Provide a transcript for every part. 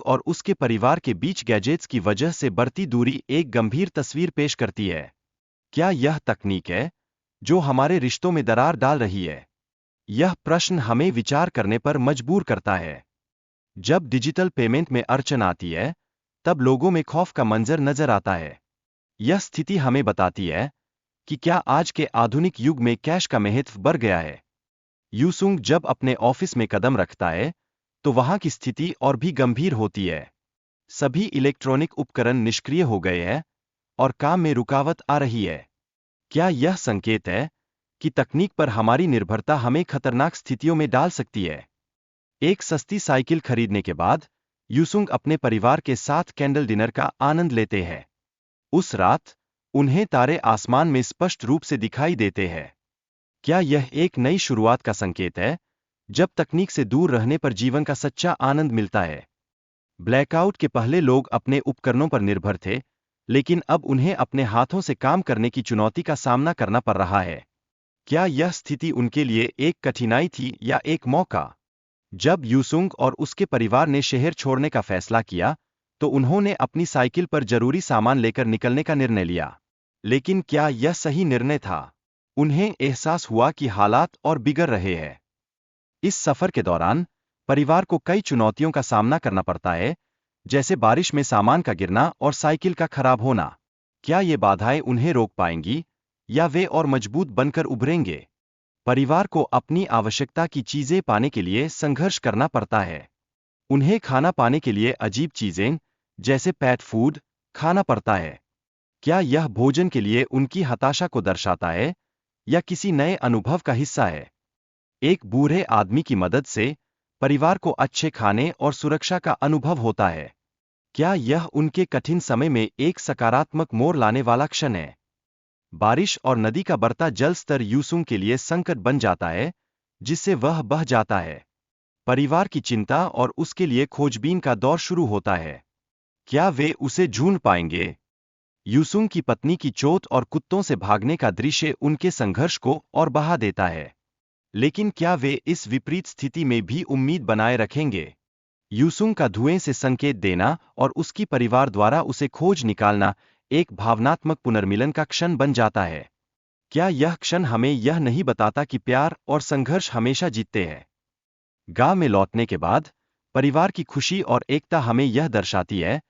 और उसके परिवार के बीच गैजेट्स की वजह से बढ़ती दूरी एक गंभीर तस्वीर पेश करती है। क्या यह तकनीक है जो हमारे रिश्तों में दरार डाल रही है? यह प्रश्न हमें विचार करने पर मजबूर करता है। जब डिजिटल पेमेंट में अड़चन आती है, तब लोगों में खौफ का मंजर नजर आता है। यह स्थिति हमें बताती है कि क्या आज के आधुनिक युग में कैश का महत्व बढ़ गया है। यूसुंग जब अपने ऑफिस में कदम रखता है, तो वहां की स्थिति और भी गंभीर होती है। सभी इलेक्ट्रॉनिक उपकरण निष्क्रिय हो गए हैं और काम में रुकावट आ रही है। क्या यह संकेत है कि तकनीक पर हमारी निर्भरता हमें खतरनाक स्थितियों में डाल सकती है? एक सस्ती साइकिल खरीदने के बाद यूसुंग अपने परिवार के साथ कैंडल डिनर का आनंद लेते हैं। उस रात उन्हें तारे आसमान में स्पष्ट रूप से दिखाई देते हैं। क्या यह एक नई शुरुआत का संकेत है, जब तकनीक से दूर रहने पर जीवन का सच्चा आनंद मिलता है? ब्लैकआउट के पहले लोग अपने उपकरणों पर निर्भर थे, लेकिन अब उन्हें अपने हाथों से काम करने की चुनौती का सामना करना पड़ रहा है। क्या यह स्थिति उनके लिए एक कठिनाई थी या एक मौका? जब यूसुंग और उसके परिवार ने शहर छोड़ने का फैसला किया, तो उन्होंने अपनी साइकिल पर जरूरी सामान लेकर निकलने का निर्णय लिया। लेकिन क्या यह सही निर्णय था? उन्हें एहसास हुआ कि हालात और बिगड़ रहे हैं। इस सफर के दौरान परिवार को कई चुनौतियों का सामना करना पड़ता है, जैसे बारिश में सामान का गिरना और साइकिल का खराब होना। क्या ये बाधाएं उन्हें रोक पाएंगी या वे और मजबूत बनकर उभरेंगे? परिवार को अपनी आवश्यकता की चीजें पाने के लिए संघर्ष करना पड़ता है। उन्हें खाना पाने के लिए अजीब चीजें, जैसे पेट फूड, खाना पड़ता है। क्या यह भोजन के लिए उनकी हताशा को दर्शाता है या किसी नए अनुभव का हिस्सा है? एक बूढ़े आदमी की मदद से परिवार को अच्छे खाने और सुरक्षा का अनुभव होता है। क्या यह उनके कठिन समय में एक सकारात्मक मोड़ लाने वाला क्षण है? बारिश और नदी का बढ़ता जल स्तर यूसुंग के लिए संकट बन जाता है, जिससे वह बह जाता है। परिवार की चिंता और उसके लिए खोजबीन का दौर शुरू होता है। क्या वे उसे ढूंढ पाएंगे? यूसुंग की पत्नी की चोट और कुत्तों से भागने का दृश्य उनके संघर्ष को और बढ़ा देता है। लेकिन क्या वे इस विपरीत स्थिति में भी उम्मीद बनाए रखेंगे? यूसुंग का धुएं से संकेत देना और उसकी परिवार द्वारा उसे खोज निकालना एक भावनात्मक पुनर्मिलन का क्षण बन जाता है। क्या यह क्षण हमें यह नहीं बताता कि प्यार और संघर्ष हमेशा जीतते हैं? गांव में लौटने के बाद परिवार की खुशी और एकता हमें यह दर्शाती है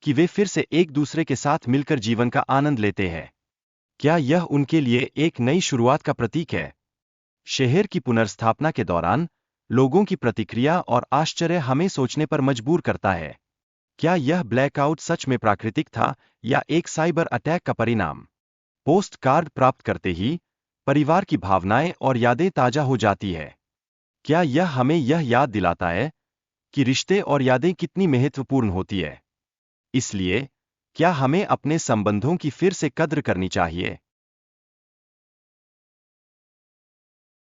कि वे फिर से एक दूसरे के साथ मिलकर जीवन का आनंद लेते हैं। क्या यह उनके लिए एक नई शुरुआत का प्रतीक है? शहर की पुनर्स्थापना के दौरान लोगों की प्रतिक्रिया और आश्चर्य हमें सोचने पर मजबूर करता है। क्या यह ब्लैकआउट सच में प्राकृतिक था या एक साइबर अटैक का परिणाम? पोस्ट कार्ड प्राप्त करते ही परिवार की भावनाएं और यादें ताजा हो जाती है। क्या यह हमें यह याद दिलाता है कि रिश्ते और यादें कितनी महत्वपूर्ण होती है? इसलिए क्या हमें अपने संबंधों की फिर से कद्र करनी चाहिए?